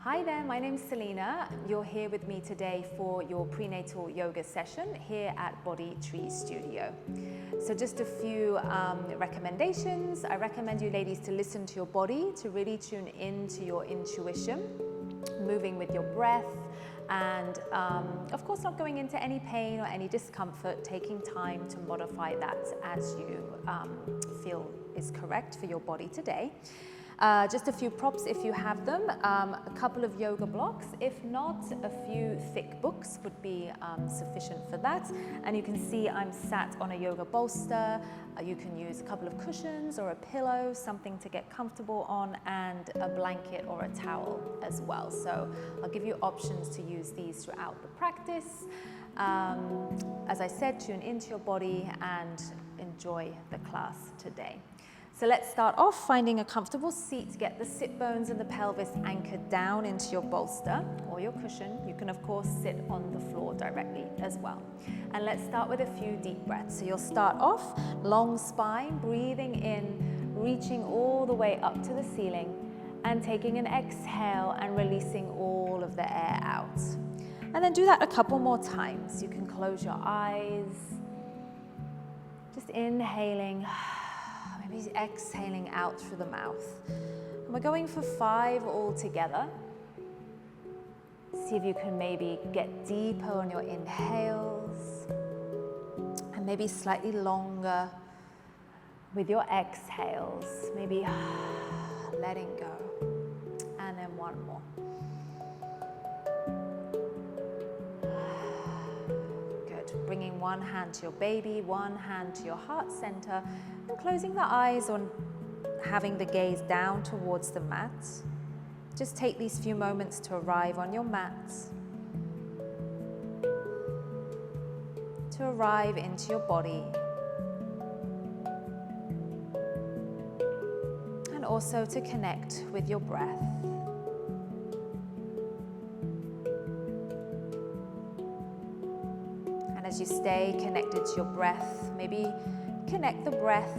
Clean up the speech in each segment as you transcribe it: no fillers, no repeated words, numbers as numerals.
Hi there, my name's Selena. You're here with me today for your prenatal yoga session here at Body Tree Studio. So just a few recommendations. I recommend you ladies to listen to your body, to really tune into your intuition, moving with your breath, and of course not going into any pain or any discomfort, taking time to modify that as you feel is correct for your body today. Just a few props if you have them, a couple of yoga blocks. If not, a few thick books would be sufficient for that. And you can see I'm sat on a yoga bolster. You can use a couple of cushions or a pillow, something to get comfortable on, and a blanket or a towel as well. So I'll give you options to use these throughout the practice. As I said, tune into your body and enjoy the class today. So let's start off finding a comfortable seat. Get the sit bones and the pelvis anchored down into your bolster or your cushion. You can of course sit on the floor directly as well. And let's start with a few deep breaths. So you'll start off long spine, breathing in, reaching all the way up to the ceiling, and taking an exhale and releasing all of the air out. And then do that a couple more times. You can close your eyes, just inhaling, maybe exhaling out through the mouth. And we're going for 5 all together. See if you can maybe get deeper on your inhales and maybe slightly longer with your exhales. Maybe letting go. And then one more. Bringing one hand to your baby, one hand to your heart center, and closing the eyes on having the gaze down towards the mat. Just take these few moments to arrive on your mat, to arrive into your body, and also to connect with your breath. As you stay connected to your breath, maybe connect the breath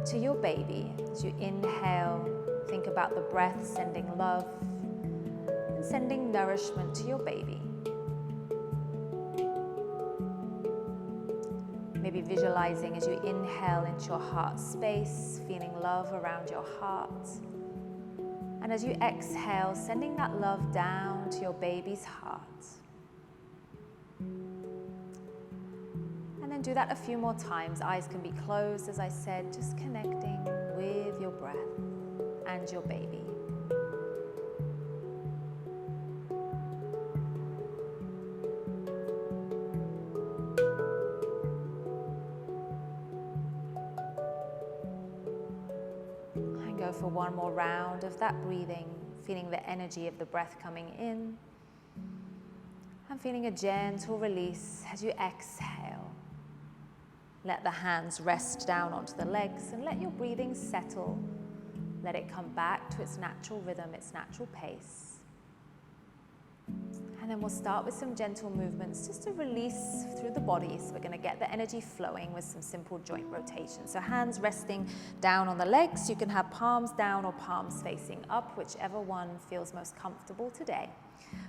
to your baby. As you inhale, think about the breath sending love and sending nourishment to your baby. Maybe visualizing as you inhale into your heart space, feeling love around your heart. And as you exhale, sending that love down to your baby's heart. And do that a few more times. Eyes can be closed, as I said, just connecting with your breath and your baby. And go for one more round of that breathing, feeling the energy of the breath coming in and feeling a gentle release as you exhale. Let the hands rest down onto the legs and let your breathing settle. Let it come back to its natural rhythm, its natural pace. And then we'll start with some gentle movements just to release through the body. So we're going to get the energy flowing with some simple joint rotation. So hands resting down on the legs. You can have palms down or palms facing up, whichever one feels most comfortable today.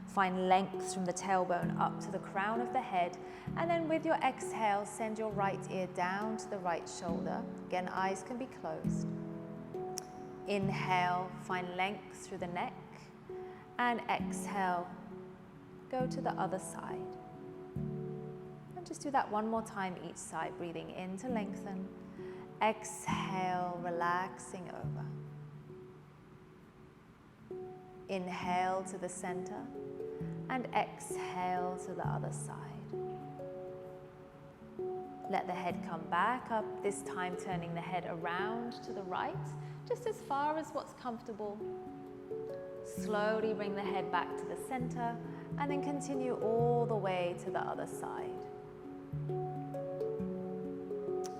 Find length from the tailbone up to the crown of the head, and then with your exhale, send your right ear down to the right shoulder. Again, eyes can be closed. Inhale, find length through the neck, and exhale, go to the other side. And just do that one more time each side, breathing in to lengthen. Exhale, relaxing over. Inhale to the center and exhale to the other side. Let the head come back up, this time turning the head around to the right, just as far as what's comfortable. Slowly bring the head back to the center and then continue all the way to the other side.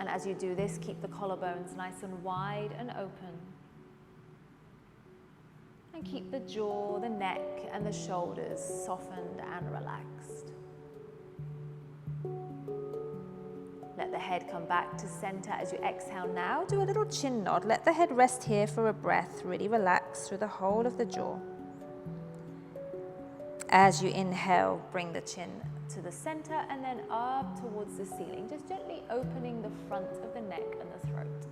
And as you do this, keep the collarbones nice and wide and open. And keep the jaw, the neck, and the shoulders softened and relaxed. Let the head come back to center as you exhale now. Do a little chin nod. Let the head rest here for a breath. Really relax through the whole of the jaw. As you inhale, bring the chin to the center and then up towards the ceiling, just gently opening the front of the neck and the throat.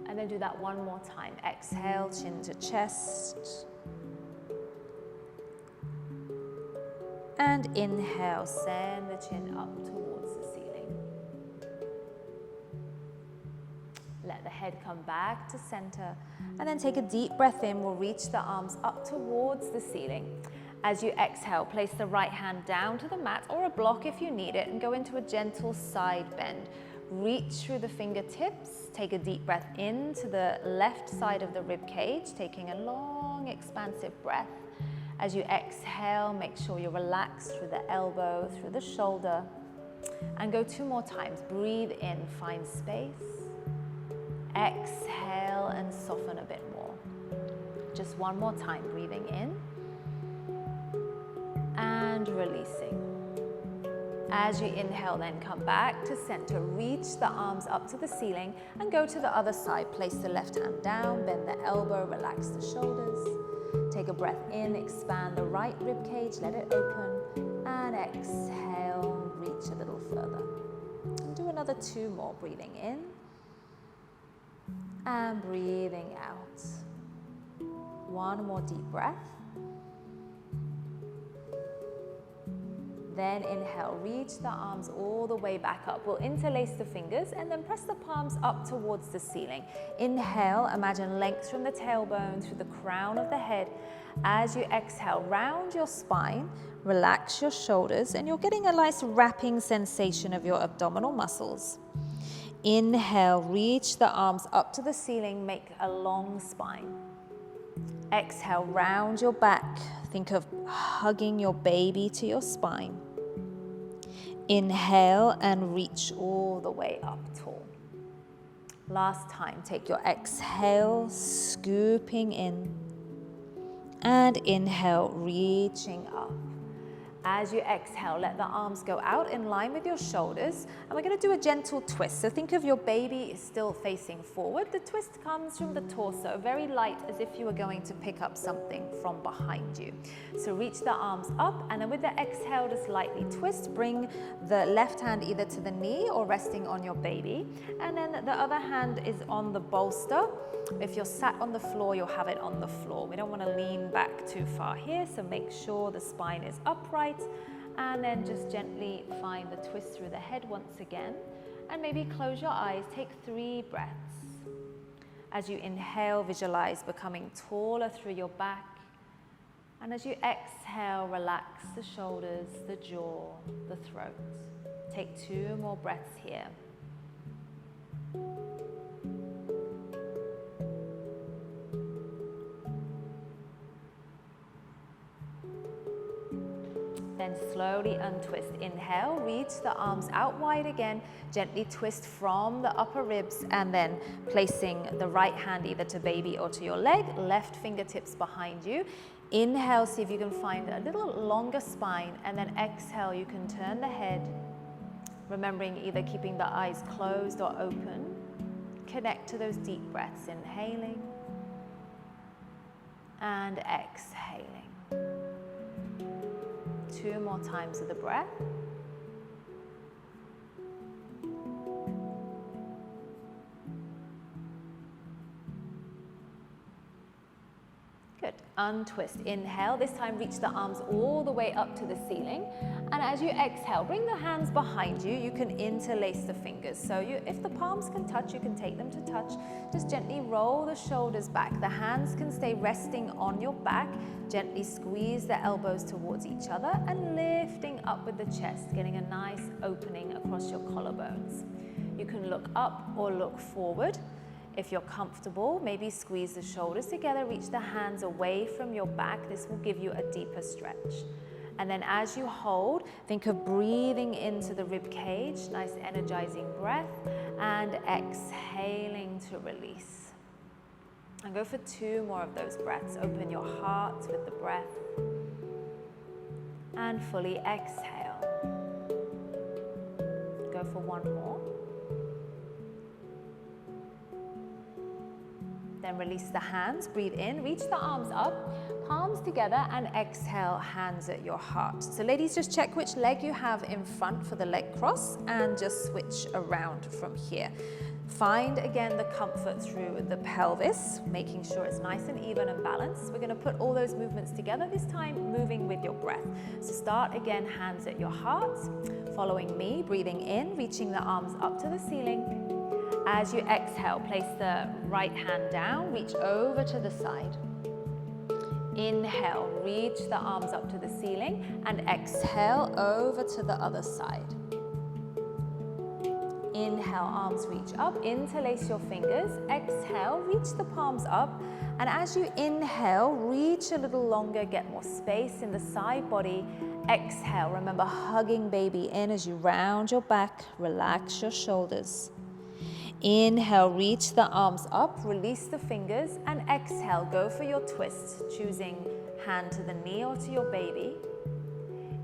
And then do that one more time. Exhale, chin to chest. And inhale, send the chin up towards the ceiling. Let the head come back to center. And then take a deep breath in. We'll reach the arms up towards the ceiling. As you exhale, place the right hand down to the mat or a block if you need it and go into a gentle side bend. Reach through the fingertips. Take a deep breath into the left side of the rib cage, taking a long, expansive breath. As you exhale, make sure you're relaxed through the elbow, through the shoulder. And go 2 more times. Breathe in, find space. Exhale and soften a bit more. Just 1 more time. Breathing in. And releasing. As you inhale, then come back to center. Reach the arms up to the ceiling and go to the other side. Place the left hand down, bend the elbow, relax the shoulders. Take a breath in, expand the right rib cage, let it open. And exhale, reach a little further. And do another 2 more. Breathing in and breathing out. 1 more deep breath. Then inhale, reach the arms all the way back up. We'll interlace the fingers and then press the palms up towards the ceiling. Inhale, imagine length from the tailbone through the crown of the head. As you exhale, round your spine, relax your shoulders, and you're getting a nice wrapping sensation of your abdominal muscles. Inhale, reach the arms up to the ceiling, make a long spine. Exhale, round your back. Think of hugging your baby to your spine. Inhale and reach all the way up tall. Last time, take your exhale, scooping in. And inhale, reaching up. As you exhale, let the arms go out in line with your shoulders. And we're going to do a gentle twist. So think of your baby still facing forward. The twist comes from the torso, very light, as if you were going to pick up something from behind you. So reach the arms up, and then with the exhale, just lightly twist. Bring the left hand either to the knee or resting on your baby. And then the other hand is on the bolster. If you're sat on the floor, you'll have it on the floor. We don't want to lean back too far here, so make sure the spine is upright. And then just gently find the twist through the head once again. And maybe close your eyes, take 3 breaths. As you inhale, visualize becoming taller through your back. And as you exhale, relax the shoulders, the jaw, the throat. Take 2 more breaths here. Then slowly untwist. Inhale, reach the arms out wide again. Gently twist from the upper ribs and then placing the right hand either to baby or to your leg, left fingertips behind you. Inhale, see if you can find a little longer spine, and then exhale, you can turn the head, remembering either keeping the eyes closed or open. Connect to those deep breaths, inhaling and exhaling. 2 more times of the breath. Good. Untwist. Inhale. This time reach the arms all the way up to the ceiling. And as you exhale, bring the hands behind you. You can interlace the fingers. So if the palms can touch, you can take them to touch. Just gently roll the shoulders back. The hands can stay resting on your back. Gently squeeze the elbows towards each other and lifting up with the chest, getting a nice opening across your collarbones. You can look up or look forward. If you're comfortable, maybe squeeze the shoulders together, reach the hands away from your back. This will give you a deeper stretch. And then as you hold, think of breathing into the rib cage, nice energizing breath, and exhaling to release. And go for 2 more of those breaths. Open your heart with the breath. And fully exhale. Go for 1 more. Then Then release the hands, breathe in, reach the arms up, palms together, and exhale, hands at your heart. So ladies, just check which leg you have in front for the leg cross and just switch around from here. Find again the comfort through the pelvis, making sure it's nice and even and balanced. We're going to put all those movements together, this time moving with your breath. So start again, hands at your heart, following me, breathing in, reaching the arms up to the ceiling. As you exhale, place the right hand down, reach over to the side. Inhale, reach the arms up to the ceiling, and exhale over to the other side. Inhale, arms reach up, interlace your fingers. Exhale, reach the palms up. And as you inhale, reach a little longer, get more space in the side body. Exhale, remember hugging baby in as you round your back, relax your shoulders. Inhale, reach the arms up, release the fingers, and exhale, go for your twist, choosing hand to the knee or to your baby.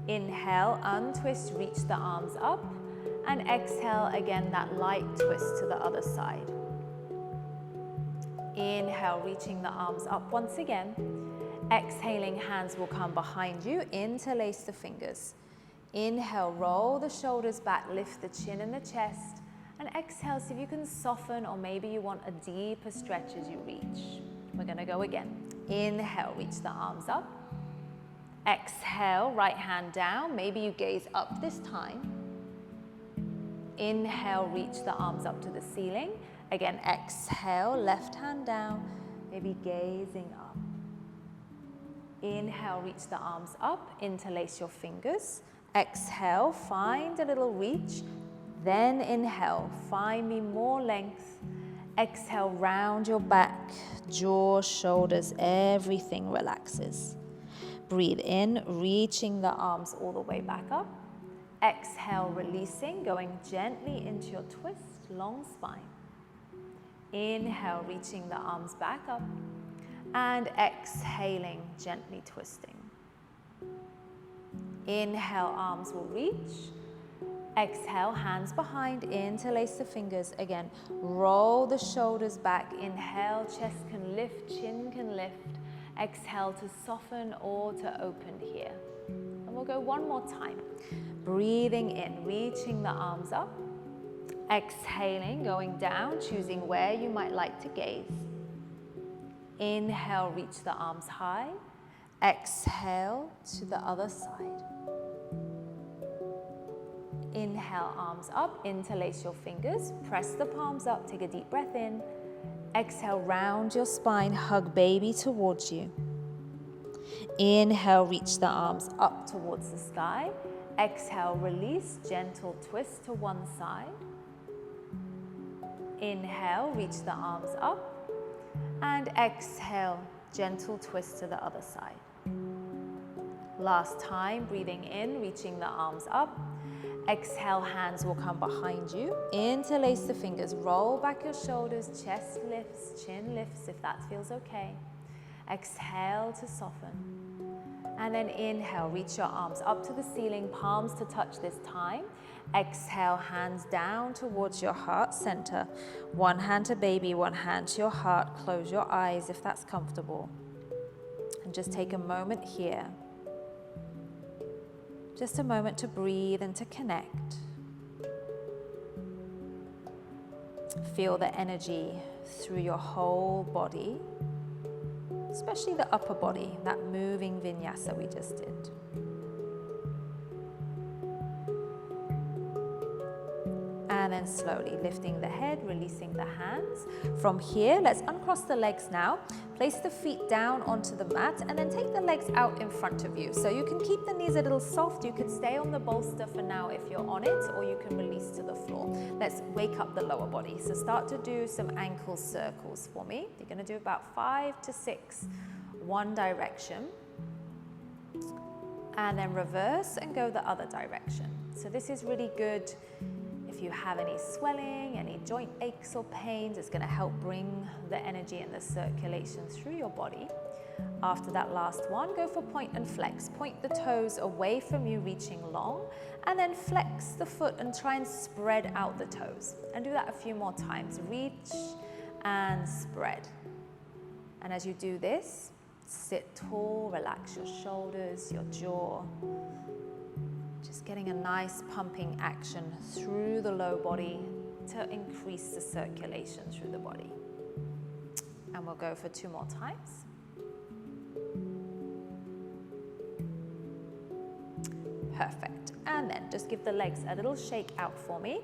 Inhale, untwist, reach the arms up, and exhale again, that light twist to the other side. Inhale, reaching the arms up once again. Exhaling, hands will come behind you, interlace the fingers. Inhale, roll the shoulders back, lift the chin and the chest. And exhale, see if you can soften, or maybe you want a deeper stretch as you reach. We're gonna go again. Inhale, reach the arms up. Exhale, right hand down. Maybe you gaze up this time. Inhale, reach the arms up to the ceiling. Again, exhale, left hand down, maybe gazing up. Inhale, reach the arms up, interlace your fingers. Exhale, find a little reach. Then inhale, find me more length. Exhale, round your back, jaw, shoulders, everything relaxes. Breathe in, reaching the arms all the way back up. Exhale, releasing, going gently into your twist, long spine. Inhale, reaching the arms back up. And exhaling, gently twisting. Inhale, arms will reach. Exhale, hands behind, interlace the fingers. Again, roll the shoulders back. Inhale, chest can lift, chin can lift. Exhale to soften or to open here. And we'll go one more time. Breathing in, reaching the arms up. Exhaling, going down, choosing where you might like to gaze. Inhale, reach the arms high. Exhale to the other side. Inhale, arms up, interlace your fingers, press the palms up, take a deep breath in. Exhale, round your spine, hug baby towards you. Inhale, reach the arms up towards the sky. Exhale, release, gentle twist to one side. Inhale, reach the arms up. And exhale, gentle twist to the other side. Last time, breathing in, reaching the arms up. Exhale, hands will come behind you. Interlace the fingers, roll back your shoulders, chest lifts, chin lifts if that feels okay. Exhale to soften. And then inhale, reach your arms up to the ceiling, palms to touch this time. Exhale, hands down towards your heart center. One hand to baby, one hand to your heart. Close your eyes if that's comfortable. And just take a moment here. Just a moment to breathe and to connect. Feel the energy through your whole body, especially the upper body, that moving vinyasa we just did. And then slowly lifting the head, releasing the hands. From here, let's uncross the legs now. Place the feet down onto the mat and then take the legs out in front of you. So you can keep the knees a little soft. You could stay on the bolster for now if you're on it, or you can release to the floor. Let's wake up the lower body. So start to do some ankle circles for me. You're going to do about 5 to 6, one direction. And then reverse and go the other direction. So this is really good. If you have any swelling, any joint aches or pains, it's going to help bring the energy and the circulation through your body. After that last one, go for point and flex. Point the toes away from you, reaching long, and then flex the foot and try and spread out the toes. And do that a few more times. Reach and spread. And as you do this, sit tall, relax your shoulders, your jaw. Just getting a nice pumping action through the low body to increase the circulation through the body. And we'll go for 2 more times. Perfect. And then just give the legs a little shake out for me.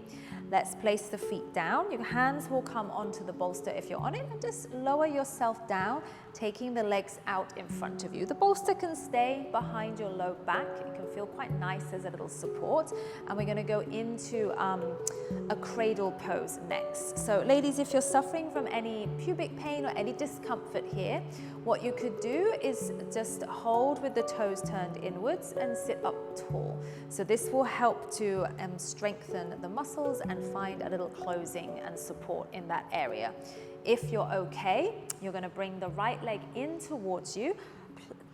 Let's place the feet down. Your hands will come onto the bolster if you're on it, and just lower yourself down, taking the legs out in front of you. The bolster can stay behind your low back. It can feel quite nice as a little support. And we're going to go into a cradle pose next. So ladies, if you're suffering from any pubic pain or any discomfort here, what you could do is just hold with the toes turned inwards and sit up tall. So this will help to strengthen the muscles and find a little closing and support in that area. If you're okay, you're going to bring the right leg in towards you.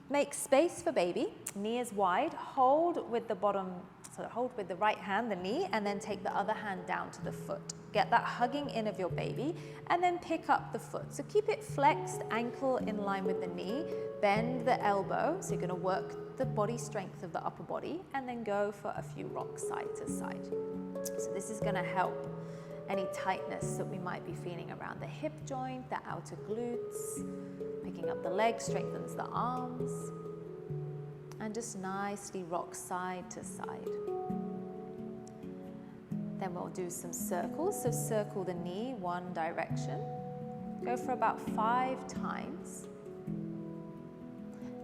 Make space for baby, knee is wide, hold with the bottom, so hold with the right hand, the knee, and then take the other hand down to the foot. Get that hugging in of your baby, and then pick up the foot. So keep it flexed, ankle in line with the knee, bend the elbow, so you're going to work the body strength of the upper body, and then go for a few rocks side to side. So this is going to help any tightness that we might be feeling around the hip joint, the outer glutes. Picking up the legs strengthens the arms. And just nicely rock side to side. Then we'll do some circles. So circle the knee one direction. Go for about 5 times.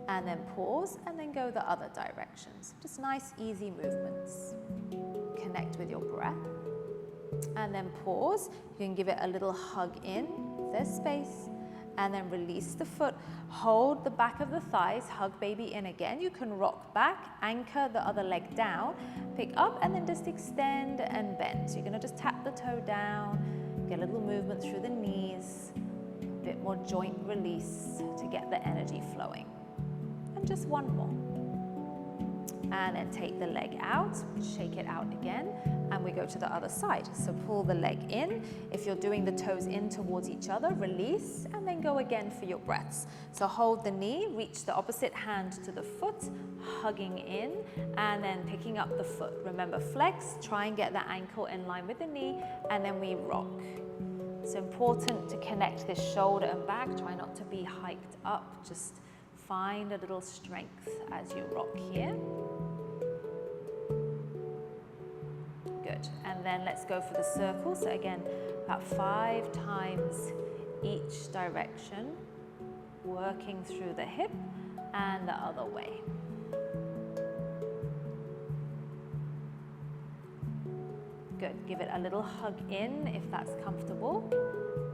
And then pause, and then go the other directions. Just nice, easy movements. Connect with your breath. And then pause. You can give it a little hug in, if there's space. And then release the foot. Hold the back of the thighs, hug baby in again. You can rock back, anchor the other leg down, pick up, and then just extend and bend. So you're going to just tap the toe down, get a little movement through the knees, a bit more joint release to get the energy flowing. And just one more. And then take the leg out, shake it out again, and we go to the other side. So pull the leg in. If you're doing the toes in towards each other, release, and then go again for your breaths. So hold the knee, reach the opposite hand to the foot, hugging in, and then picking up the foot. Remember, flex, try and get the ankle in line with the knee, and then we rock. It's important to connect this shoulder and back. Try not to be hiked up, just find a little strength as you rock here. Good. And then let's go for the circle. So again, about 5 times each direction, working through the hip and the other way. Good. Give it a little hug in if that's comfortable.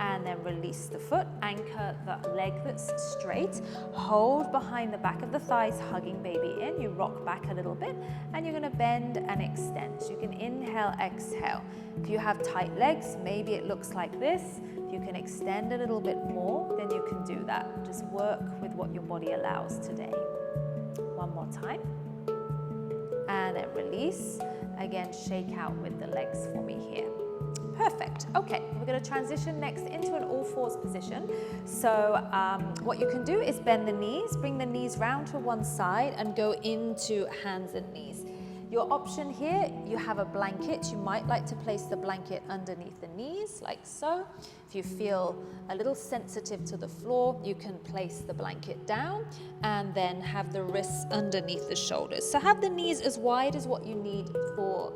And then release the foot, anchor the leg that's straight, hold behind the back of the thighs, hugging baby in. You rock back a little bit, and you're going to bend and extend. So you can inhale, exhale. If you have tight legs, maybe it looks like this. If you can extend a little bit more, then you can do that. Just work with what your body allows today. One more time. And then release. Again, shake out with the legs for me here. Perfect. Okay, we're going to transition next into an all fours position. So what you can do is bend the knees, bring the knees round to one side and go into hands and knees. Your option here, you have a blanket. You might like to place the blanket underneath the knees, like so. If you feel a little sensitive to the floor, you can place the blanket down and then have the wrists underneath the shoulders. So have the knees as wide as what you need for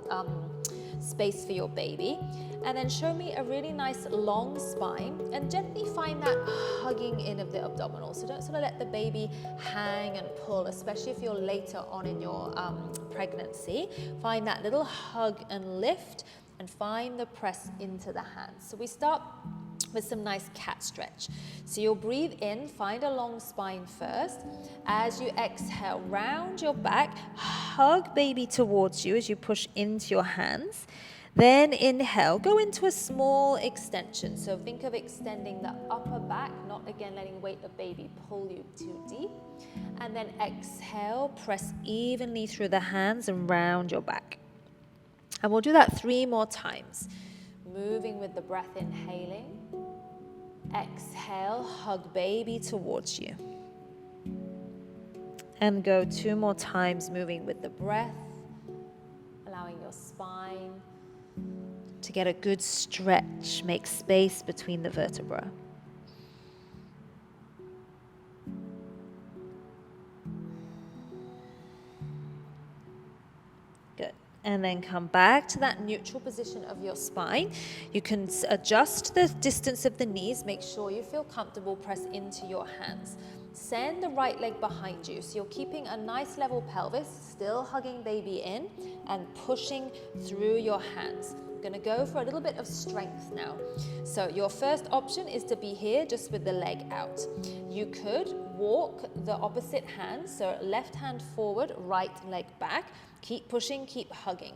space for your baby. And then show me a really nice long spine and gently find that hugging in of the abdominal. So don't sort of let the baby hang and pull, especially if you're later on in your pregnancy. Find that little hug and lift and find the press into the hands. So we start with some nice cat stretch. So you'll breathe in, find a long spine first. As you exhale, round your back, hug baby towards you as you push into your hands. Then inhale, go into a small extension. So think of extending the upper back, not again letting weight of baby pull you too deep. And then exhale, press evenly through the hands and round your back. And we'll do that 3 more times. Moving with the breath, inhaling, Exhale, hug baby towards you. And go 2 more times, moving with the breath, allowing your spine to get a good stretch, make space between the vertebrae. Good. And then come back to that neutral position of your spine. You can adjust the distance of the knees. Make sure you feel comfortable. Press into your hands. Send the right leg behind you. So you're keeping a nice level pelvis, still hugging baby in and pushing through your hands. Going to go for a little bit of strength now. So your first option is to be here just with the leg out. You could walk the opposite hand, so left hand forward, right leg back. Keep pushing, keep hugging.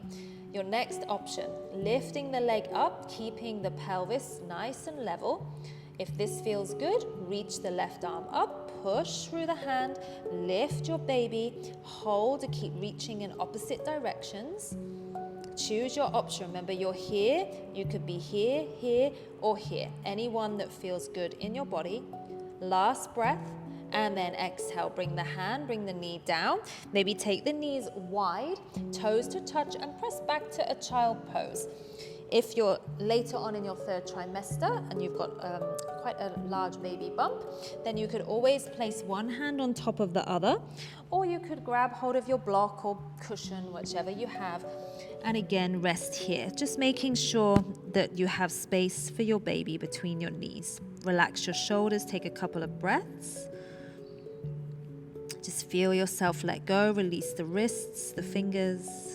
Your next option, lifting the leg up, keeping the pelvis nice and level. If this feels good, reach the left arm up, push through the hand, lift your baby, hold to keep reaching in opposite directions. Choose your option. Remember, you're here. You could be here, here, or here. Any one that feels good in your body. Last breath, and then exhale. Bring the hand, bring the knee down. Maybe take the knees wide, toes to touch, and press back to a child pose. If you're later on in your 3rd trimester and you've got quite a large baby bump, then you could always place one hand on top of the other, or you could grab hold of your block or cushion, whichever you have, and again rest here. Just making sure that you have space for your baby between your knees. Relax your shoulders, take a couple of breaths. Just feel yourself let go, release the wrists, the fingers.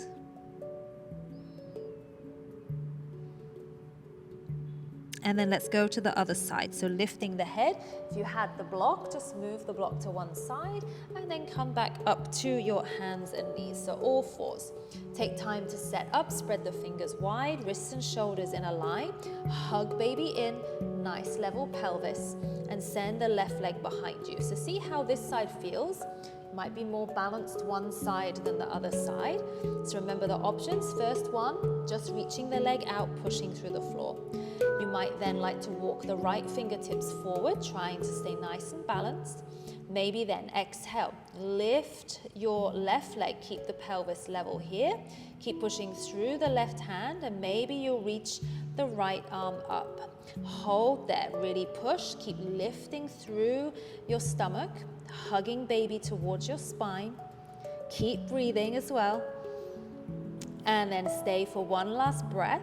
And then let's go to the other side. So lifting the head, if you had the block, just move the block to one side and then come back up to your hands and knees. So all fours. Take time to set up, spread the fingers wide, wrists and shoulders in a line. Hug baby in, nice level pelvis, and send the left leg behind you. So see how this side feels. Might be more balanced one side than the other side. So remember the options. First one, just reaching the leg out, pushing through the floor. You might then like to walk the right fingertips forward, trying to stay nice and balanced. Maybe then exhale, lift your left leg, keep the pelvis level here. Keep pushing through the left hand, and maybe you'll reach the right arm up. Hold there, really push, keep lifting through your stomach, hugging baby towards your spine. Keep breathing as well. And then stay for one last breath.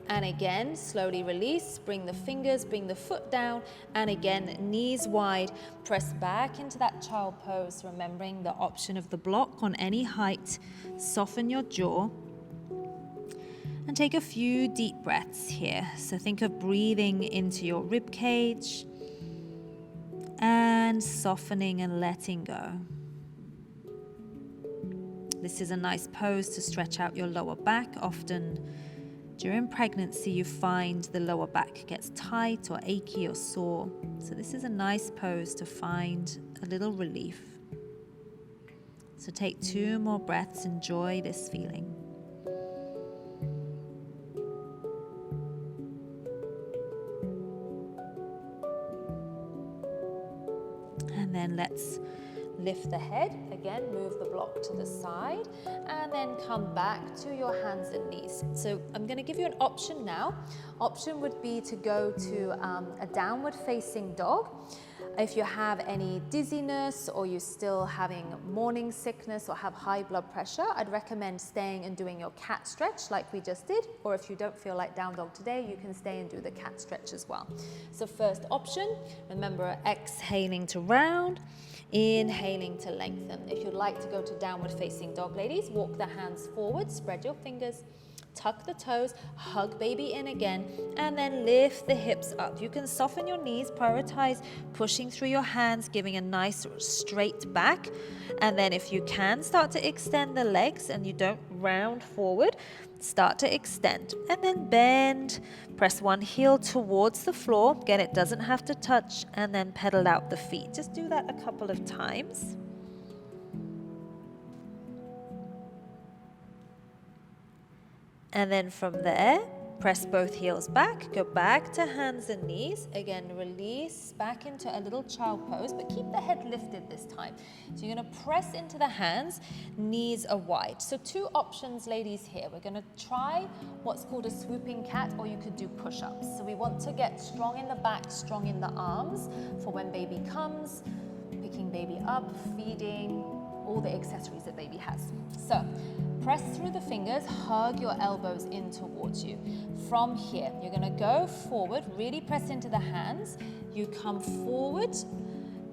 And again, slowly release, bring the fingers, bring the foot down, and again, knees wide, press back into that child pose, remembering the option of the block on any height. Soften your jaw. And take a few deep breaths here. So think of breathing into your rib cage and softening and letting go. This is a nice pose to stretch out your lower back. Often during pregnancy, you find the lower back gets tight or achy or sore. So this is a nice pose to find a little relief. So take 2 more breaths, enjoy this feeling. And then let's lift the head. Again, move the block to the side and then come back to your hands and knees. So I'm going to give you an option now. Option would be to go to a downward facing dog. If you have any dizziness or you're still having morning sickness or have high blood pressure, I'd recommend staying and doing your cat stretch like we just did. Or if you don't feel like down dog today, you can stay and do the cat stretch as well. So first option, remember exhaling to round, inhaling to lengthen. If you'd like to go to downward facing dog, ladies, walk the hands forward, spread your fingers, tuck the toes, hug baby in again, and then lift the hips up. You can soften your knees, prioritize pushing through your hands, giving a nice straight back. And then if you can, start to extend the legs and you don't round forward, start to extend. And then bend, press one heel towards the floor. Again, it doesn't have to touch, and then pedal out the feet. Just do that a couple of times. And then from there, Press both heels back, go back to hands and knees. Again, release back into a little child pose, but keep the head lifted this time. So you're gonna press into the hands, knees are wide. So two options, ladies, here. We're gonna try what's called a swooping cat, or you could do push-ups. So we want to get strong in the back, strong in the arms for when baby comes, picking baby up, feeding, all the accessories that baby has. So press through the fingers, hug your elbows in towards you. From here, you're gonna go forward, really press into the hands. You come forward,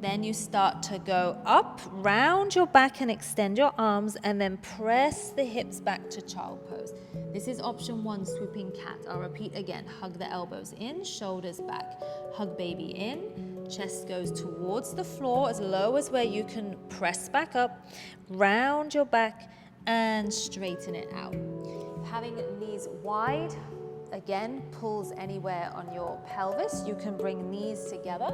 then you start to go up, round your back and extend your arms, and then press the hips back to child pose. This is option one, swooping cat. I'll repeat again, hug the elbows in, shoulders back, hug baby in, chest goes towards the floor as low as where you can press back up, round your back and straighten it out. Having knees wide, again, pulls anywhere on your pelvis. You can bring knees together.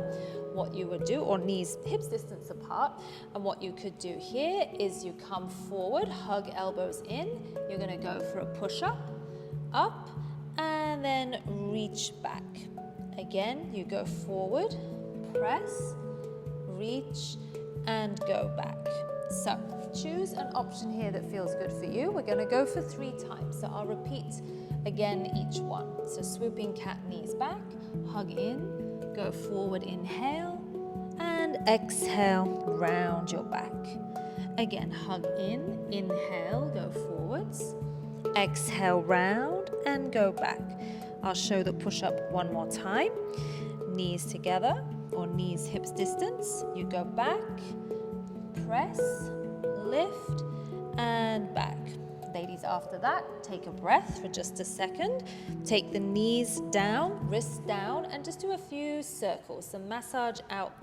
What you would do, or knees hips distance apart, and what you could do here is you come forward, hug elbows in. You're gonna go for a push-up, up, and then reach back. Again, you go forward, press, reach, and go back. So choose an option here that feels good for you. We're gonna go for 3 times. So I'll repeat again each one. So swooping cat, knees back, hug in, go forward, inhale, and exhale, round your back. Again, hug in, inhale, go forwards, exhale, round, and go back. I'll show the push-up one more time. Knees together, or knees hips distance. You go back, press, lift, and back. Ladies, after that, take a breath for just a second. Take the knees down, wrists down, and just do a few circles. So massage out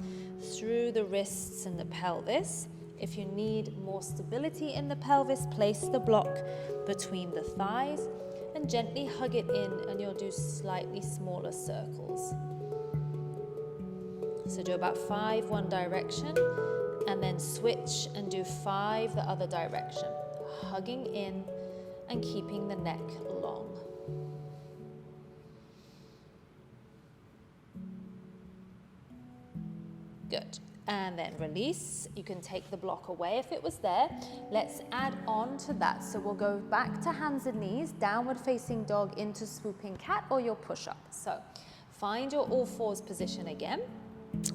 through the wrists and the pelvis. If you need more stability in the pelvis, place the block between the thighs and gently hug it in, and you'll do slightly smaller circles. So do about 5 one direction, and then switch and do 5 the other direction. Hugging in and keeping the neck long. Good. And then release. You can take the block away if it was there. Let's add on to that. So we'll go back to hands and knees, downward facing dog into swooping cat, or your push-up. So find your all fours position again.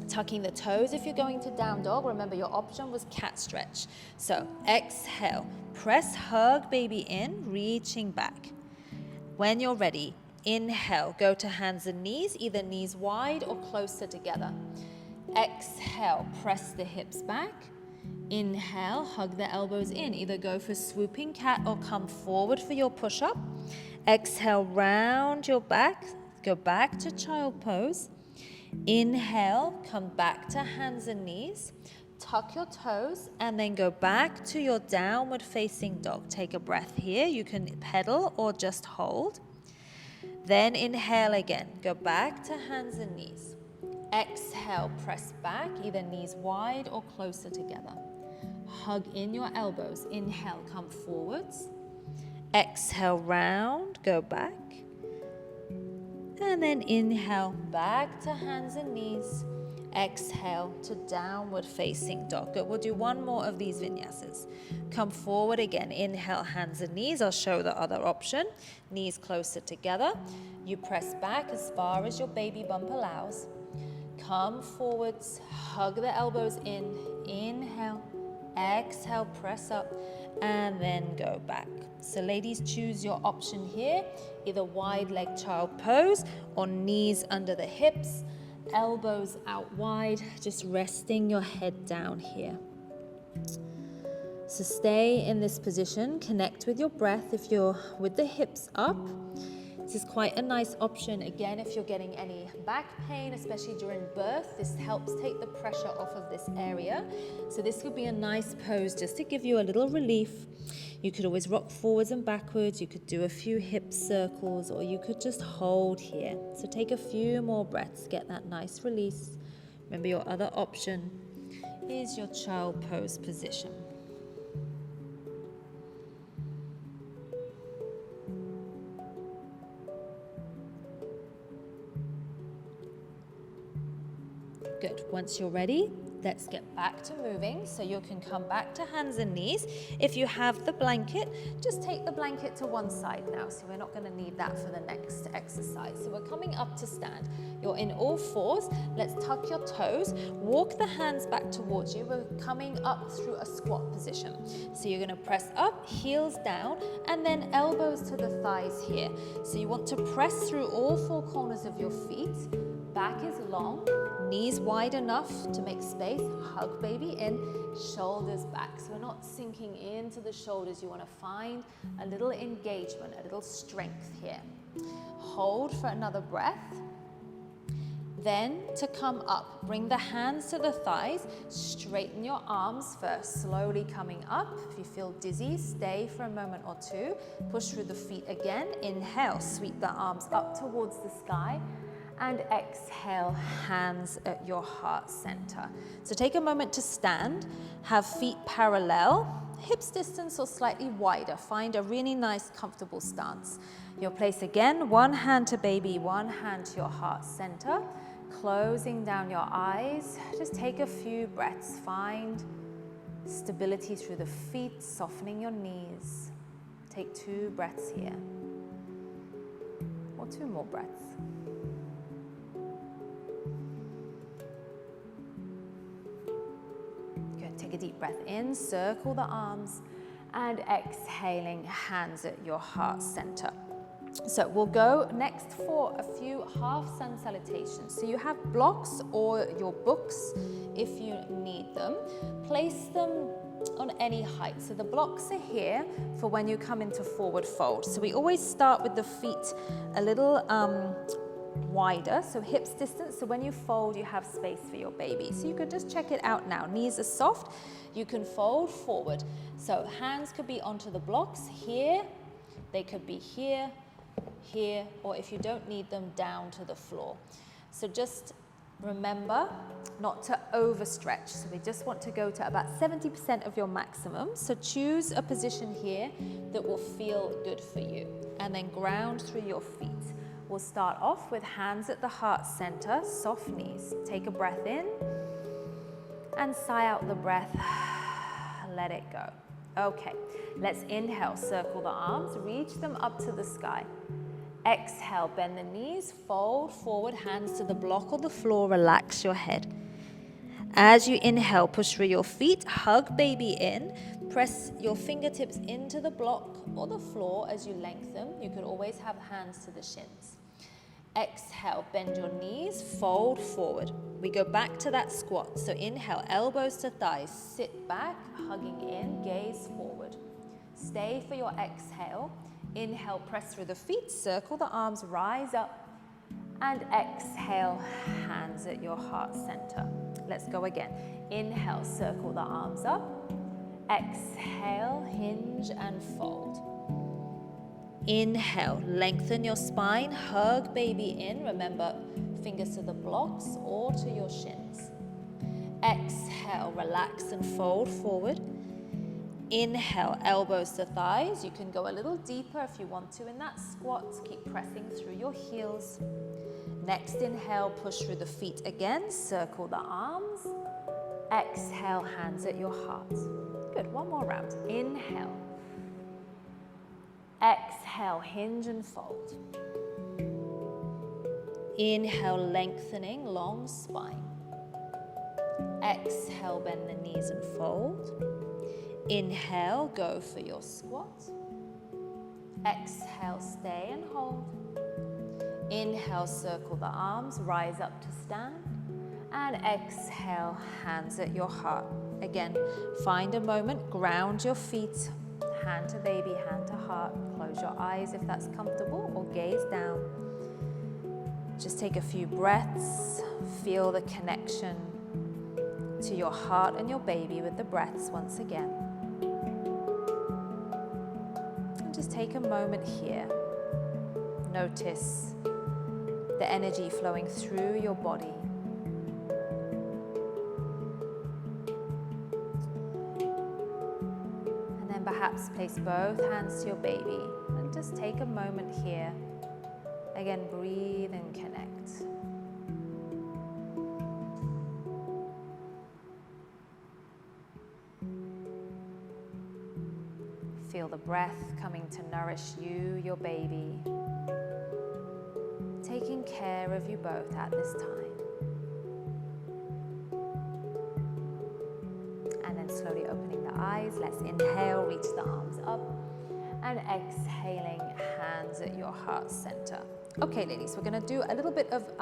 Tucking the toes if you're going to down dog. Remember, your option was cat stretch. So exhale, press, hug baby in, reaching back. When you're ready, inhale, go to hands and knees, either knees wide or closer together. Exhale, press the hips back. Inhale, hug the elbows in, either go for swooping cat or come forward for your push-up. Exhale, round your back, go back to child pose. Inhale, come back to hands and knees, tuck your toes, and then go back to your downward facing dog. Take a breath here. You can pedal or just hold. Then inhale again, go back to hands and knees. Exhale, press back, either knees wide or closer together. Hug in your elbows. Inhale, come forwards. Exhale, round, go back. And then inhale, back to hands and knees. Exhale to downward facing dog. Good. We'll do one more of these vinyasas. Come forward again. Inhale, hands and knees. I'll show the other option. Knees closer together. You press back as far as your baby bump allows. Come forwards, hug the elbows in. Inhale, exhale, press up, and then go back. So ladies, choose your option here, either wide leg child pose or knees under the hips, elbows out wide, just resting your head down here. So stay in this position, connect with your breath if you're with the hips up. This is quite a nice option, again, if you're getting any back pain, especially during birth. This helps take the pressure off of this area. So this could be a nice pose just to give you a little relief. You could always rock forwards and backwards. You could do a few hip circles, or you could just hold here. So take a few more breaths, get that nice release. Remember, your other option is your child pose position. Once you're ready, let's get back to moving. So you can come back to hands and knees. If you have the blanket, just take the blanket to one side now. So we're not going to need that for the next exercise. So we're coming up to stand. You're in all fours. Let's tuck your toes. Walk the hands back towards you. We're coming up through a squat position. So you're going to press up, heels down, and then elbows to the thighs here. So you want to press through all four corners of your feet. Back is long, knees wide enough to make space. Hug baby in, shoulders back. So we're not sinking into the shoulders. You want to find a little engagement, a little strength here. Hold for another breath. Then to come up, bring the hands to the thighs, straighten your arms first, slowly coming up. If you feel dizzy, stay for a moment or two. Push through the feet again. Inhale, sweep the arms up towards the sky. And exhale, hands at your heart center. So take a moment to stand, have feet parallel, hips distance or slightly wider. Find a really nice, comfortable stance. Your place again, one hand to baby, one hand to your heart center. Closing down your eyes, just take a few breaths. Find stability through the feet, softening your knees. Take 2 breaths here, or 2 more breaths. Good, take a deep breath in, circle the arms, and exhaling, hands at your heart center. So we'll go next for a few half sun salutations. So you have blocks or your books if you need them. Place them on any height. So the blocks are here for when you come into forward fold. So we always start with the feet a little wider, so hips distance. So when you fold, you have space for your baby. So you could just check it out now. Knees are soft. You can fold forward. So hands could be onto the blocks here. They could be here, here, or if you don't need them, down to the floor. So just remember not to overstretch. So we just want to go to about 70% of your maximum. So choose a position here that will feel good for you. And then ground through your feet. We'll start off with hands at the heart center, soft knees. Take a breath in and sigh out the breath. Let it go. Okay, let's inhale, circle the arms, reach them up to the sky. Exhale, bend the knees, fold forward, hands to the block or the floor, relax your head. As you inhale, push through your feet, hug baby in, press your fingertips into the block or the floor as you lengthen. You could always have hands to the shins. Exhale, bend your knees, fold forward. We go back to that squat. So inhale, elbows to thighs, sit back, hugging in, gaze forward. Stay for your exhale. Inhale, press through the feet, circle the arms, rise up, and exhale, hands at your heart center. Let's go again. Inhale, circle the arms up. Exhale, hinge and fold. Inhale, lengthen your spine, hug baby in. Remember, fingers to the blocks or to your shins. Exhale, relax and fold forward. Inhale, elbows to thighs. You can go a little deeper if you want to in that squat. Keep pressing through your heels. Next inhale, push through the feet again. Circle the arms. Exhale, hands at your heart. Good, one more round. Inhale. Exhale, hinge and fold. Inhale, lengthening, long spine. Exhale, bend the knees and fold. Inhale, go for your squat. Exhale, stay and hold. Inhale, circle the arms, rise up to stand. And exhale, hands at your heart. Again, find a moment, ground your feet. Hand to baby, hand to heart. Close your eyes if that's comfortable or gaze down. Just take a few breaths. Feel the connection to your heart and your baby with the breaths once again. And just take a moment here. Notice the energy flowing through your body. Perhaps place both hands to your baby and just take a moment here. Again, breathe and connect. Feel the breath coming to nourish you, your baby, taking care of you both at this time. And then slowly opening the eyes. Let's inhale, reach the arms up, and exhaling, hands at your heart center. Okay, ladies, we're going to do a little bit of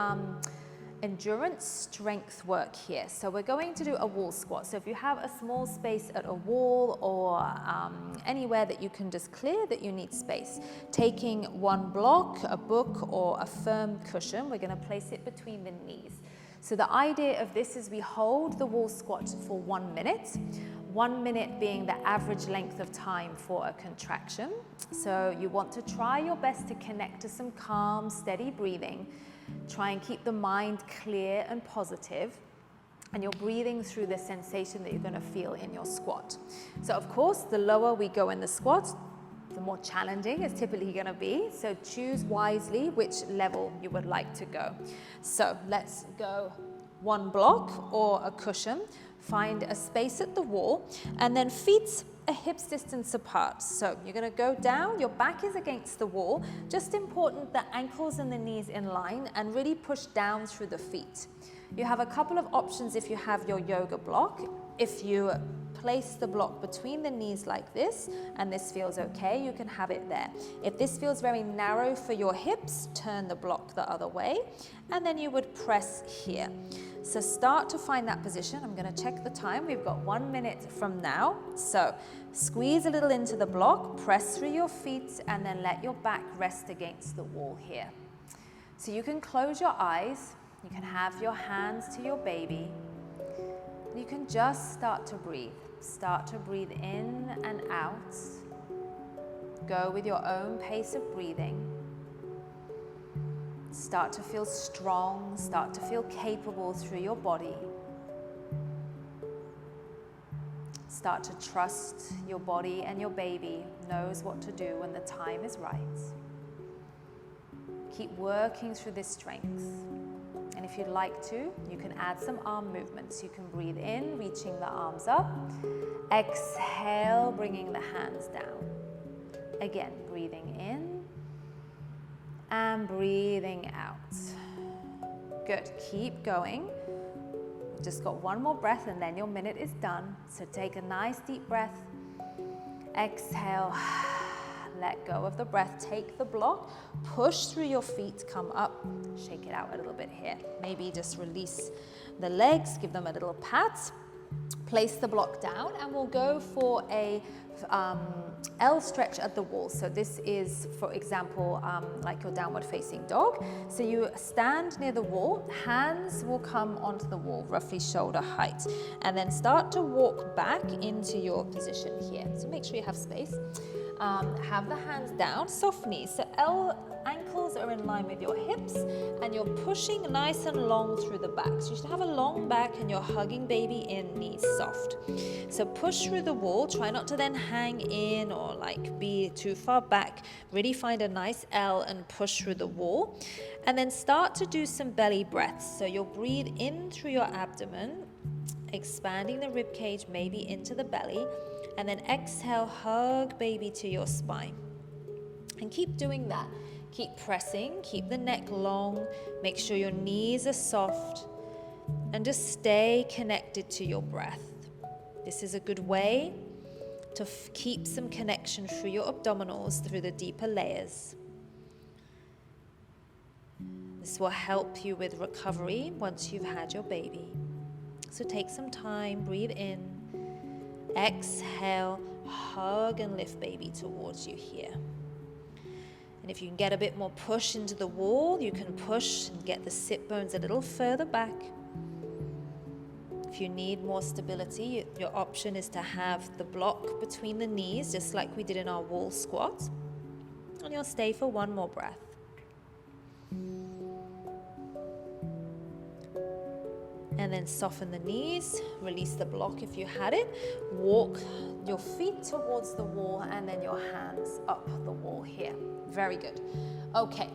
endurance strength work here. So we're going to do a wall squat. So if you have a small space at a wall or anywhere that you can just clear that you need space, taking one block, a book, or a firm cushion, we're going to place it between the knees. So the idea of this is we hold the wall squat for 1 minute, 1 minute being the average length of time for a contraction. So you want to try your best to connect to some calm, steady breathing. Try and keep the mind clear and positive, and you're breathing through the sensation that you're going to feel in your squat. So of course, the lower we go in the squat, the more challenging it's typically going to be. So choose wisely which level you would like to go. So let's go one block or a cushion, find a space at the wall, and then feet a hips distance apart. So you're going to go down, your back is against the wall. Just important, the ankles and the knees in line, and really push down through the feet. You have a couple of options if you have your yoga block. If you place the block between the knees like this, and this feels okay, you can have it there. If this feels very narrow for your hips, turn the block the other way, and then you would press here. So start to find that position. I'm going to check the time. We've got 1 minute from now. So squeeze a little into the block, press through your feet, and then let your back rest against the wall here. So you can close your eyes. You can have your hands to your baby. You can just start to breathe. Start to breathe in and out. Go with your own pace of breathing. Start to feel strong, start to feel capable through your body. Start to trust your body, and your baby knows what to do when the time is right. Keep working through this strength. And if you'd like to, you can add some arm movements. You can breathe in, reaching the arms up. Exhale, bringing the hands down. Again, breathing in and breathing out. Good, keep going. We've just got one more breath and then your minute is done. So take a nice deep breath. Exhale, let go of the breath. Take the block, push through your feet, come up, shake it out a little bit here. Maybe just release the legs, give them a little pat. Place the block down, and we'll go for a L stretch at the wall. So this is, for example, like your downward facing dog. So you stand near the wall, hands will come onto the wall, roughly shoulder height, and then start to walk back into your position here. So make sure you have space. Have the hands down, soft knees. So ankles are in line with your hips, and you're pushing nice and long through the back. So you should have a long back, and you're hugging baby in, knees soft. So push through the wall. Try not to then hang in or like be too far back. Really find a nice L and push through the wall. And then start to do some belly breaths. So you'll breathe in through your abdomen, expanding the rib cage maybe into the belly. And then exhale, hug baby to your spine. And keep doing that. Keep pressing, keep the neck long, make sure your knees are soft, and just stay connected to your breath. This is a good way to keep some connection through your abdominals, through the deeper layers. This will help you with recovery once you've had your baby. So take some time, breathe in, exhale, hug and lift baby towards you here. And if you can get a bit more push into the wall, you can push and get the sit bones a little further back. If you need more stability, your option is to have the block between the knees, just like we did in our wall squat. And you'll stay for one more breath. And then soften the knees, release the block if you had it. Walk your feet towards the wall and then your hands up the wall here. Very good. Okay.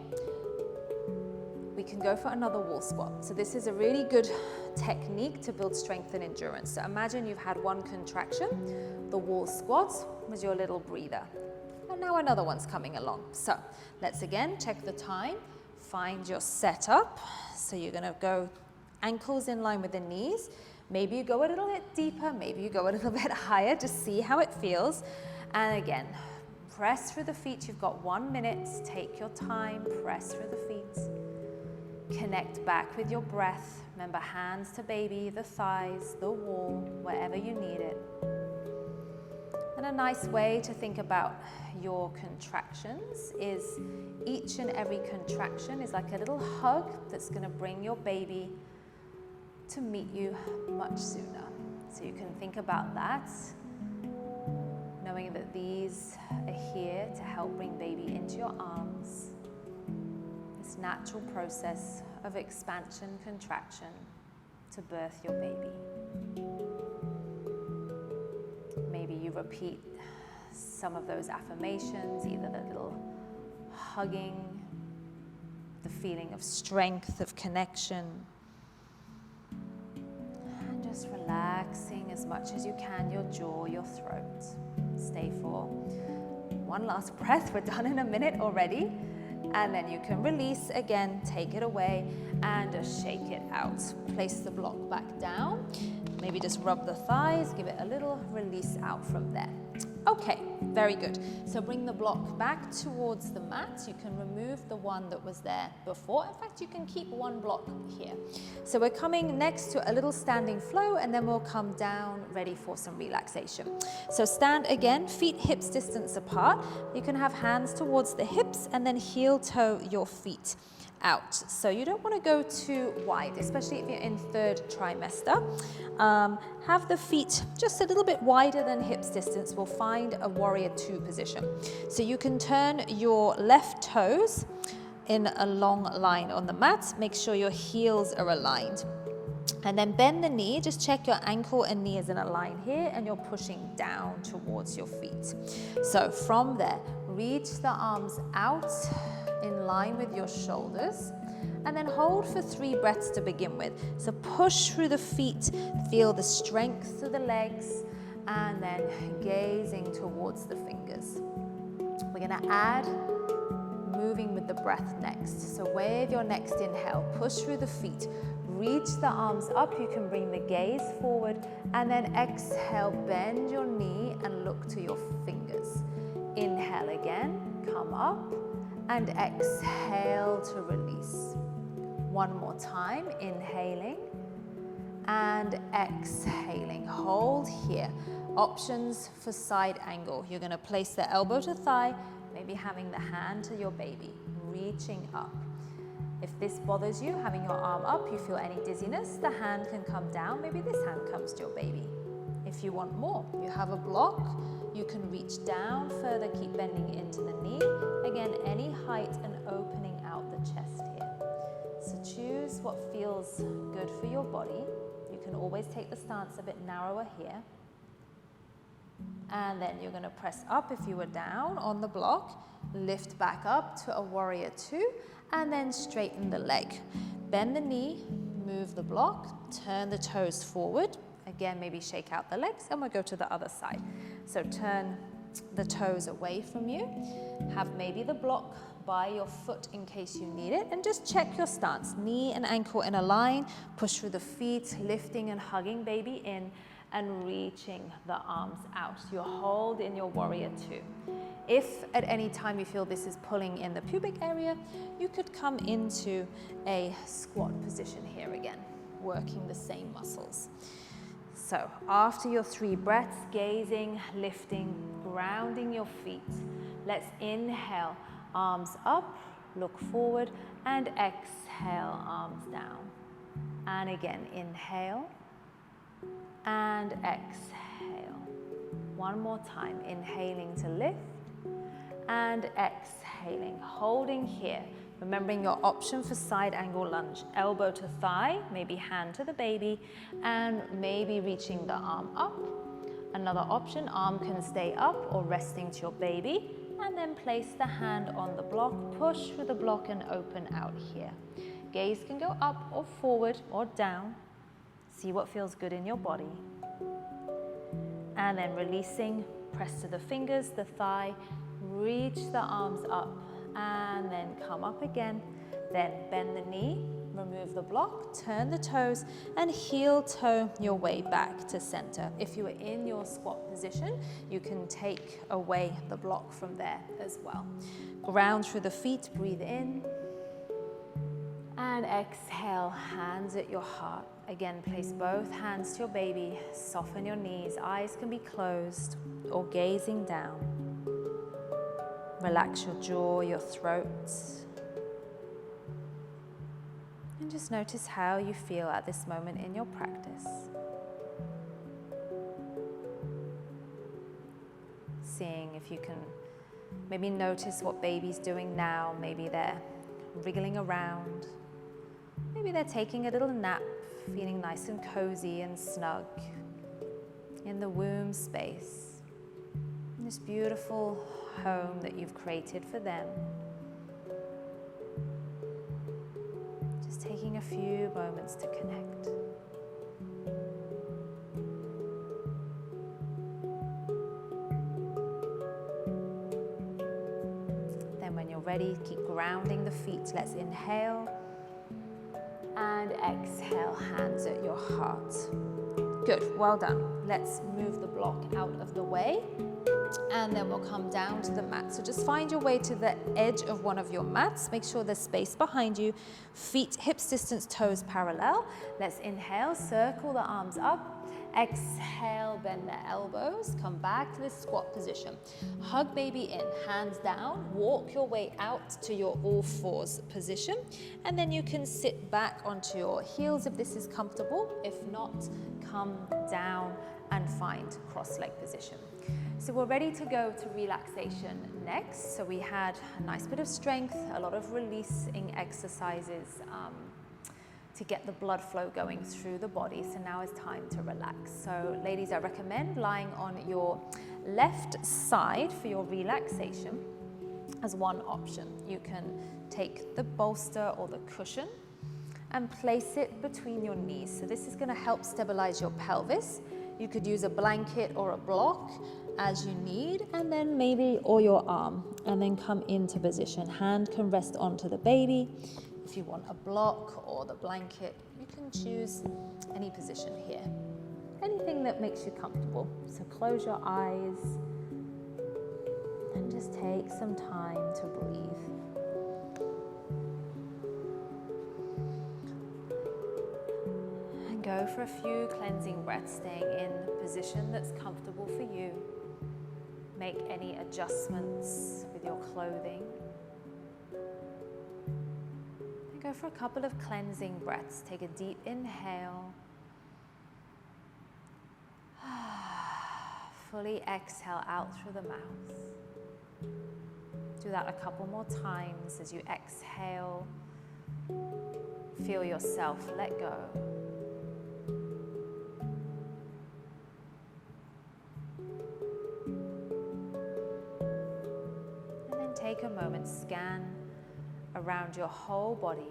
we can go for another wall squat. So this is a really good technique to build strength and endurance. So imagine you've had one contraction, the wall squat was your little breather. And now another one's coming along. So let's again check the time, find your setup. So you're gonna go ankles in line with the knees. Maybe you go a little bit deeper, maybe you go a little bit higher, just see how it feels. And again, press through the feet. You've got 1 minute. Take your time, press through the feet. Connect back with your breath. Remember, hands to baby, the thighs, the wall, wherever you need it. And a nice way to think about your contractions is each and every contraction is like a little hug that's going to bring your baby to meet you much sooner. So you can think about that, knowing that these are here to help bring baby into your arms. This natural process of expansion, contraction to birth your baby. Maybe you repeat some of those affirmations, either the little hugging, the feeling of strength, of connection, and just relaxing as much as you can your jaw, your throat. Stay for one last breath. We're done in a minute already. And then you can release again, take it away, and just shake it out. Place the block back down. Maybe just rub the thighs, give it a little release out from there. Okay, very good. So bring the block back towards the mat. You can remove the one that was there before. In fact, you can keep one block here. So we're coming next to a little standing flow, and then we'll come down ready for some relaxation. So stand again, feet hips distance apart. You can have hands towards the hips and then heel toe your feet out. So you don't want to go too wide, especially if you're in third trimester. Have the feet just a little bit wider than hips distance. We'll find a warrior two position. So you can turn your left toes in a long line on the mat. Make sure your heels are aligned. And then bend the knee, just check your ankle and knee is in a line here, and you're pushing down towards your feet. So from there, reach the arms out in line with your shoulders, and then hold for 3 breaths to begin with. So push through the feet, feel the strength through the legs, and then gazing towards the fingers. We're gonna add moving with the breath next. So with your next inhale, push through the feet, reach the arms up. You can bring the gaze forward, and then exhale, bend your knee and look to your fingers. Inhale again, come up, and exhale to release. One more time, inhaling and exhaling. Hold here. Options for side angle. You're going to place the elbow to thigh, maybe having the hand to your baby, reaching up. If this bothers you, having your arm up, you feel any dizziness, the hand can come down. Maybe this hand comes to your baby. If you want more, you have a block. You can reach down further, keep bending into the knee. Again, any height and opening out the chest here. So choose what feels good for your body. You can always take the stance a bit narrower here. And then you're going to press up if you were down on the block. Lift back up to a warrior two, and then straighten the leg. Bend the knee, move the block, turn the toes forward. Again, maybe shake out the legs, and we'll go to the other side. So turn the toes away from you. Have maybe the block by your foot in case you need it, and just check your stance. Knee and ankle in a line. Push through the feet, lifting and hugging baby in, and reaching the arms out. You hold in your warrior two. If at any time you feel this is pulling in the pubic area, you could come into a squat position here again, working the same muscles. So after your 3 breaths, gazing, lifting, grounding your feet, let's inhale, arms up, look forward, and exhale, arms down. And again, inhale and exhale. One more time, inhaling to lift and exhaling, holding here. Remembering your option for side angle lunge, elbow to thigh, maybe hand to the baby, and maybe reaching the arm up. Another option, arm can stay up or resting to your baby, and then place the hand on the block, push through the block and open out here. gaze can go up or forward or down. See what feels good in your body. And then releasing, press to the fingers, the thigh, reach the arms up, and then come up again. Then bend the knee, remove the block, turn the toes, and heel toe your way back to center. If you are in your squat position, you can take away the block from there as well. Ground through the feet, breathe in. And exhale, hands at your heart. Again, place both hands to your baby. Soften your knees. Eyes can be closed or gazing down. Relax your jaw, your throat. And just notice how you feel at this moment in your practice. Seeing if you can maybe notice what baby's doing now. Maybe they're wriggling around. Maybe they're taking a little nap, feeling nice and cozy and snug in the womb space, in this beautiful home that you've created for them. Just taking a few moments to connect. Then when you're ready, keep grounding the feet. Let's inhale. And exhale, hands at your heart. Good, well done. Let's move the block out of the way. And then we'll come down to the mat. So just find your way to the edge of one of your mats. Make sure there's space behind you. Feet hips distance, toes parallel. Let's inhale, circle the arms up. Exhale, bend the elbows. Come back to this squat position. Hug baby in, hands down. Walk your way out to your all fours position. And then you can sit back onto your heels if this is comfortable. If not, come down and find cross-leg position. So we're ready to go to relaxation next. So we had a nice bit of strength, a lot of releasing exercises to get the blood flow going through the body. So now it's time to relax. So ladies, I recommend lying on your left side for your relaxation as one option. You can take the bolster or the cushion and place it between your knees. So this is going to help stabilize your pelvis. You could use a blanket or a block as you need, and then maybe or your arm, and then come into position. Hand can rest onto the baby. If you want a block or the blanket, you can choose any position here. Anything that makes you comfortable. So close your eyes and just take some time to breathe. And go for a few cleansing breaths, staying in the position that's comfortable for you. Make any adjustments with your clothing. Go for a couple of cleansing breaths. Take a deep inhale. Fully exhale out through the mouth. Do that a couple more times. As you exhale, feel yourself let go. And then take a moment, scan around your whole body.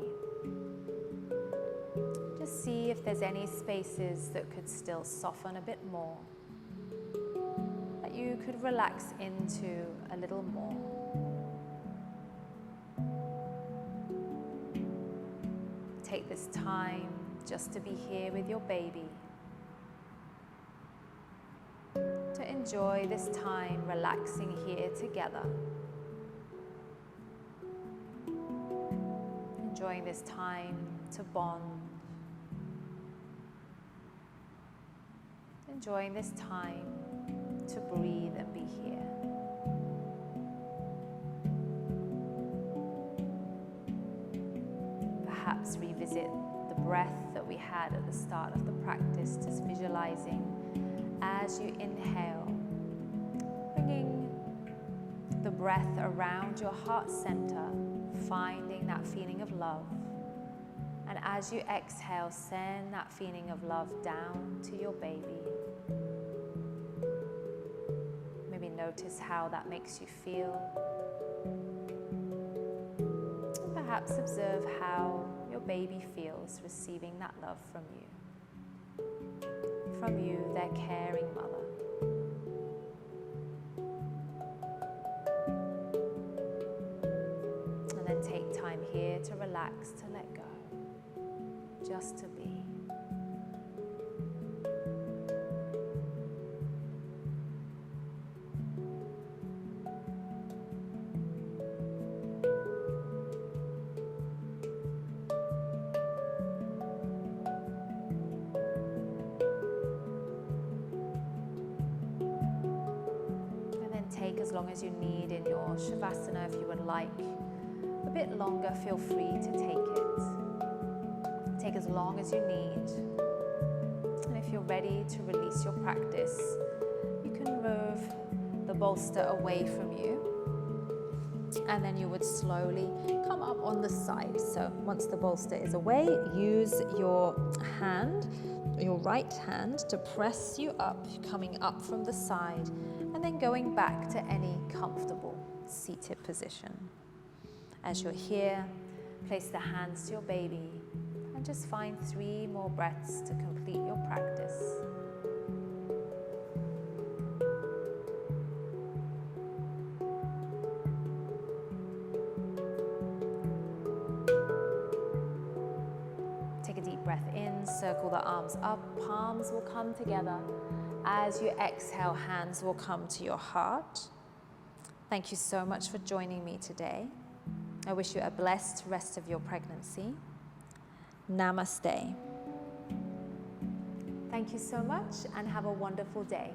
Just see if there's any spaces that could still soften a bit more, that you could relax into a little more. Take this time just to be here with your baby, to enjoy this time relaxing here together. Enjoying this time to bond. Enjoying this time to breathe and be here. Perhaps revisit the breath that we had at the start of the practice, just visualizing as you inhale, bringing the breath around your heart center, finding that feeling of love. And as you exhale, send that feeling of love down to your baby. Maybe notice how that makes you feel. And perhaps observe how your baby feels receiving that love from you. From you, their caring mother. And then take time here to relax, to let go, just to be. Take as long as you need in your Shavasana. If you would like a bit longer, feel free to take it. Take as long as you need. And if you're ready to release your practice, you can move the bolster away from you. And then you would slowly come up on the side. So once the bolster is away, use your hand, your right hand, to press you up, coming up from the side, and then going back to any comfortable seated position. As you're here, place the hands to your baby and just find 3 more breaths to complete your practice. Take a deep breath in, circle the arms up, palms will come together. As you exhale, hands will come to your heart. Thank you so much for joining me today. I wish you a blessed rest of your pregnancy. Namaste. Thank you so much and have a wonderful day.